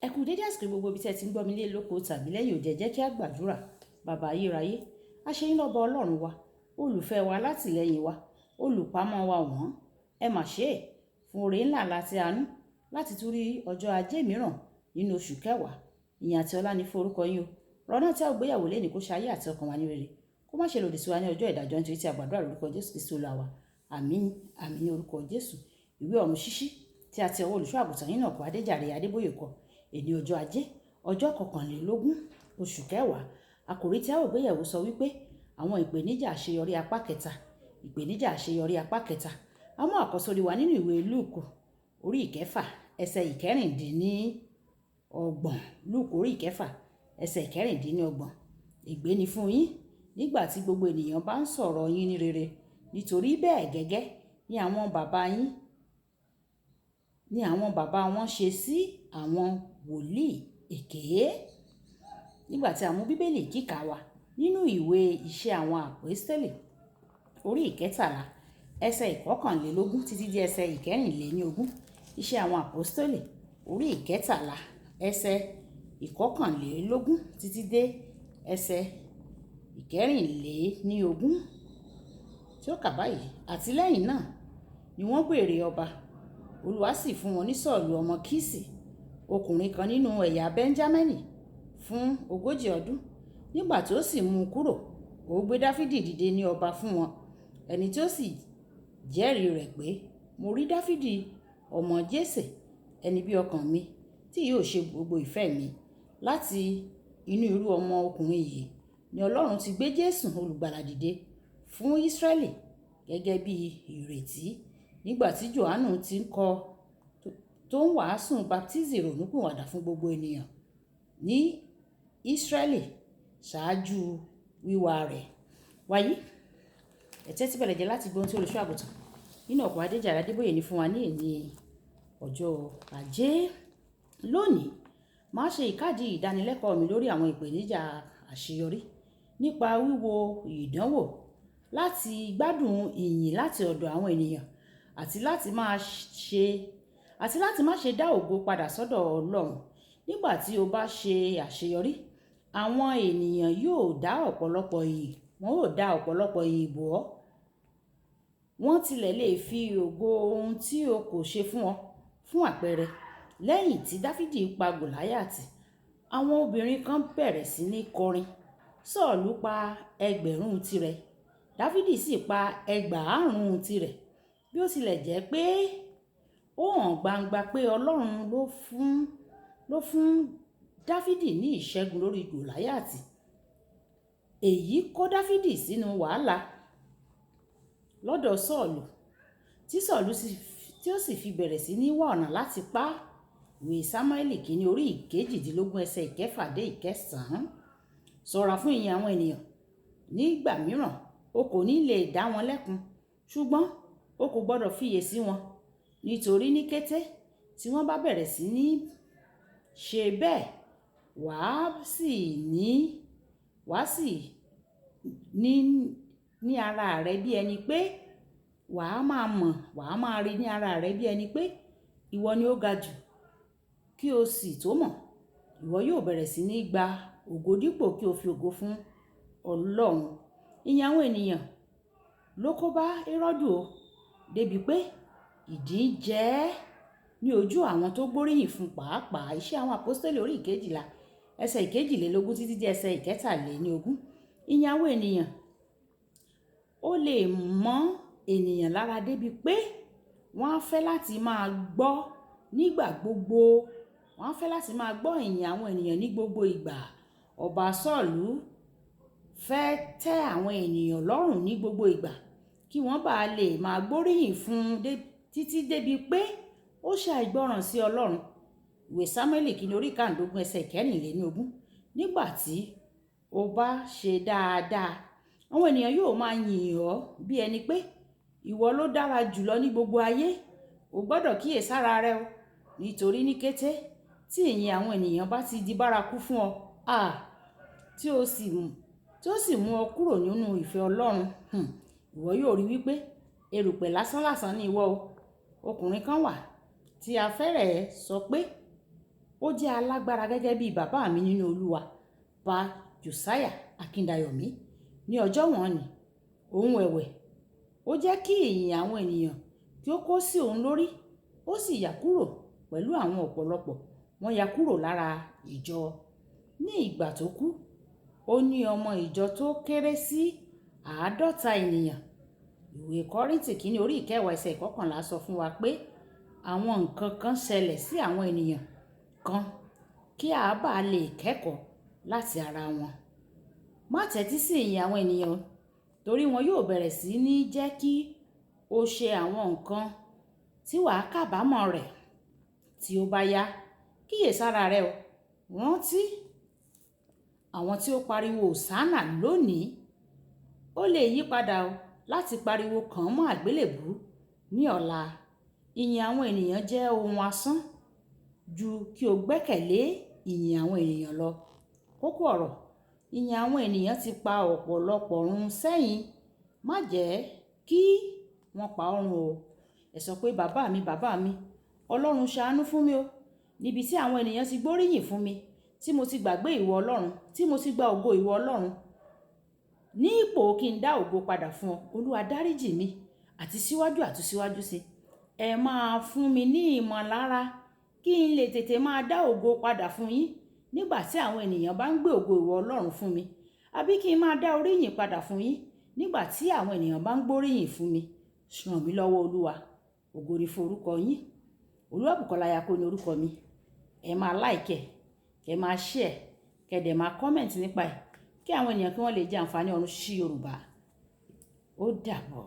Ẹ kú dédé àsìkò gbogbo ibi tí ẹ ti ń gbọ́ mi lé lóko tàbí lẹ́yìn òde, jẹ́ kí a gbàdúrà. Bàbá ayérayé, àṣeyín lọ́ba ọlọ́run wa, olùfẹ́ wa, látìlẹ́yìn wa, olùpamọ́ wa wọ́n. Ẹ mà ṣe é fún oore ńlá láti àánú láti tún rí ọjọ́ ajé mìíràn nínú oṣù kẹwàá. Ìyìn àti ọlá ni fún orúkọ yín o. Rọ́nà tí a ò gbéyàwó lẹ́ni kó ṣe ayé àti ọkàn wa ní rere, kó má ṣe lòdì sí wa ní ọjọ́ ìdájọ́, nítorí tí a gbàdúrà lórúkọ Jésù Kristi Olúwa wa. Àmín àmín ní orúkọ Jésù. Ìwé ọ̀run ṣíṣí tí a ti ọwọ́ olùṣọ́ àgùntàn Enoch Adeboye kọ. Èní ọjọ́ ajé, ọjọ́ 21 oṣù kẹwàá. Àkòrí tí a ò gbéyàwó sọ wípé àwọn ìpèníjà àṣeyọrí apá kẹta. Ìpèníjà àṣeyọrí apá kẹta. A mú àkọ́sórí wa nínú ìwé Lúùkù orí ìkẹfà ẹsẹ̀ ìkẹrìndínlọ́gbọ̀n. Lúùkù orí ìkẹfà ẹsẹ̀ ìkẹrìndínlọ́gbọ̀n. Ègbé ni fún yín nígbà tí gbogbo ènìyàn bá ń sọ̀rọ̀ yín ní rere, nítorí bẹ́ẹ̀ gẹ́gẹ́ ni àwọn bàbá wọn ṣe sí àwọn wòlíì èké. Nígbà tí a mú bíbélì kíkà wa nínú ìwé iṣẹ́ àwọn àpọ́stélì orí ìkẹtàlá ẹsẹ̀ ìkọkànlélógún títí di ẹsẹ̀ ìkẹrìnlélógún. Iṣẹ́ àwọn àpọ́stélì orí ìkẹtàlá ẹsẹ̀ ìkọkànlélógún títí dé ẹsẹ̀ ìkẹrìnlélógún, tí ó kà báyìí: àti lẹ́yìn náà ni wọ́n béèrè ọba. Olúwa sì fún wọn ní Sọ́ọ̀lù ọmọ Kíṣì, ọkùnrin kan nínú ẹ̀yà Bẹ́ńjámínì, fún 40 ọdún. Nígbà tí ó sì mú un kúrò, ó gbé Dáfídì dìde ní ọba fún wọn, ẹni tí ó sì jẹ́rìí rẹ̀ pé, mo rí Dáfídì ọmọ Jésè, ẹni bí ọkàn mi, tí yóò ṣe gbogbo ìfẹ́ mi. Láti inú irú ọmọ ọkùnrin yìí ni Ọlọ́run ti gbé Jésù olùgbàlà dìde fún Ísírẹ́lì gẹ́gẹ́ bí ìrètí. Nígbà tí Jòhánù ti ń kọ tó ń wàásù baptizi ìrònúpìwàdà fún gbogbo ènìyàn ní Ísírẹ́lì ṣáájú wíwá rẹ̀. Wàyí, ẹ tẹ́tí bẹ̀rẹ̀ jẹ́ láti gbọ́ ohun tí olùṣọ́ àgùntàn Enoch Adeboye ní fún wa ní èní ọjọ́ ajé. Lónìí, máa ṣe ìkádìí ìdánilẹ́kọ̀ọ́ mi lórí àwọn ìpèníjà àṣeyọrí nípa wíwo ìdánwò láti gbádùn ìyìn láti ọ̀dọ̀ àwọn ènìyàn àti láti má ṣe dá ògo padà sọ́dọ̀ Ọlọ́run. Nígbà tí o bá ṣe àṣeyọrí, àwọn ènìyàn yóò dá ọ̀pọ̀lọpọ̀ ìyìn bò ọ́. Wọ́n tilẹ̀ lè fi ògo ohun tí o kò ṣe fún ọ. Fún àpẹẹrẹ, lẹ́yìn tí Dáfídì pa Gòláyátì, àwọn obìnrin kan bẹ̀rẹ̀ sí ní kọrin. Sọ́ọ̀lù pa 1000 tirẹ̀, Dáfídì sì pa 1000 tirẹ̀. Bí ó tilẹ̀ jẹ́ pé ó hàn gbangba pé Ọlọ́run ló fún Dáfídì ní ìṣẹ́gun lórí Gòláyátì, èyí kó Dáfídì sínú wàhálà lọ́dọ̀ Sọ́ọ̀lù, tí ó sì fi bẹ̀rẹ̀ sí ní wá ọ̀nà láti pa á. Ìwé Sámúẹ́lì kìíní orí 18 ẹsẹ̀ 6 dé 9. Ṣọ́ra fún ìyìn àwọn ènìyàn. Nígbà mìíràn o kò ní lè dá wọn lẹ́kun, ṣùgbọ́n o kò gbọdọ̀ fiyè sí wọn, nítorí ní kété tí wọ́n bá bẹ̀rẹ̀ sí ní ṣe bẹ́ẹ̀, wàá sì ní ara rẹ bí ẹni pé wàá máa rí ní ara rẹ bí ẹni pé ìwọ ni ó ga jù. Kí o sì tó mọ̀, ìwọ yóò bẹ̀rẹ̀ sí ní gba ògo dípò kí o fi ògo fún Ọlọ́run. Ìyìn àwọn ènìyàn ló kó bá Héródù o, débi pé ìdí jẹ ẹ́ ní ojú àwọn tó gbóríyìn fún pàápàá. Iṣẹ́ àwọn àpọ́stélì orí 12 ẹsẹ̀ 22 títí dé ẹsẹ̀ 23. Ìyìn àwọn ènìyàn ó lè mọ́ ènìyàn lára débi pé wọ́n á fẹ́ láti máa gbọ́ nígbà gbogbo. Wọ́n á fẹ́ láti máa gbọ́ ìyìn àwọn ènìyàn ní gbogbo ìgbà. Ọba Sọ́ọ̀lù fẹ́ tẹ́ àwọn ènìyàn lọ́rùn ní gbogbo ìgbà kí wọ́n bá lè máa gbóríyìn fún títí débi pé ó ṣàìgbọràn sí Ọlọ́run. Ìwé Sámúẹ́lì kìíní orí 15 ẹsẹ̀ 24. Nígbà tí o bá ṣe dáadáa, àwọn ènìyàn yóò máa yìn ọ́ bí ẹni pé ìwọ ló dára jùlọ ní gbogbo ayé. O gbọ́dọ̀ kíyèsára rẹ o, nítorí ní kété tí ìyìn àwọn ènìyàn bá ti di bárakú fún ọ, tí ó sì mú ọ kúrò nínú ìfẹ́ Ọlọ́run, ìwọ yóò rí wípé erùpẹ̀ lásán ni ìwọ o. Ọkùnrin kan wà tí a fẹ́rẹ̀ẹ́ sọ pé ó jẹ́ alágbára gẹ́gẹ́ bí bàbá mi nínú Olúwa, Pa Josiah Akíndayọ̀mí. Ní ọjọ́ wọn ni òun ẹ̀wẹ̀, ó jẹ́ kí ìyìn àwọn ènìyàn kí ó kó sí òun lórí, ó sì yà kúrò pẹ̀lú àwọn ọ̀pọ̀lọpọ̀. Wọ́n ya kúrò lára ìjọ. Ní ìgbà tó kú, ó ní ọmọ ìjọ tó kéré sí 50 ènìyàn. Ìwé Kọ́ríńtì kìíní orí 10 ẹsẹ̀ 11 sọ fún wa pé àwọn nǹkan kan ṣẹlẹ̀ sí àwọn ènìyàn kan kí a bá lè kẹ́kọ̀ọ́ láti ara wọn. Má tẹ́tí sí ìyìn àwọn ènìyàn, torí wọn yóò bẹ̀rẹ̀ sí ní jẹ́ kí o ṣe àwọn nǹkan tí wàá kábàámọ̀ rẹ̀ tí ó bá yá. Kíyèsára rẹ o, rántí àwọn tí ó pariwo Hòsánà lónìí, ó lè yí padà o láti pariwo kàn án mọ́ àgbélébùú ní ọ̀la. Ìyìn àwọn ènìyàn jẹ́ ohun asán ju kí o gbẹ́kẹ̀lé ìyìn àwọn ènìyàn lọ. Kókó ọ̀rọ̀: ìyìn àwọn ènìyàn ti pa ọ̀pọ̀lọpọ̀ run sẹ́yìn. Má jẹ́ kí wọ́n pa ọ́ run o. Ẹ sọ pé bàbá mi, Ọlọ́run ṣàánú fún mi o. Níbi tí àwọn ènìyàn ti gbóríyìn fún mi, tí mo ti gbàgbé ìwọ Ọlọ́run, tí mo ti gba ògo ìwọ Ọlọ́run, ní ipò kí n dá ògo padà fún ọ, Olúwa dáríjì mi àti síwájú àti síwájú sí. Ẹ máa fún mi ní ìmọ̀lára kí n lè tètè máa dá ògo padà fún yín nígbà tí àwọn ènìyàn bá ń gbé ògo ìwọ Ọlọ́run fún mi, àbí kí n máa dá oríyìn padà fún yín nígbà tí àwọn ènìyàn bá ń gbóríyìn fún mi. Ràn mí lọ́wọ́ Olúwa. Ògo ni fún orúkọ yín. Olúwabùkọ́lá Ayako ni orúkọ mi. Ẹ máa like ẹ̀, kẹ́ máa share, kẹ́ dẹ̀ máa comment nípa ẹ̀ kí àwọn ènìyàn kí wọ́n lè jẹ àǹfààní ọ̀run sí Yorùbá. Ó dàbọ̀.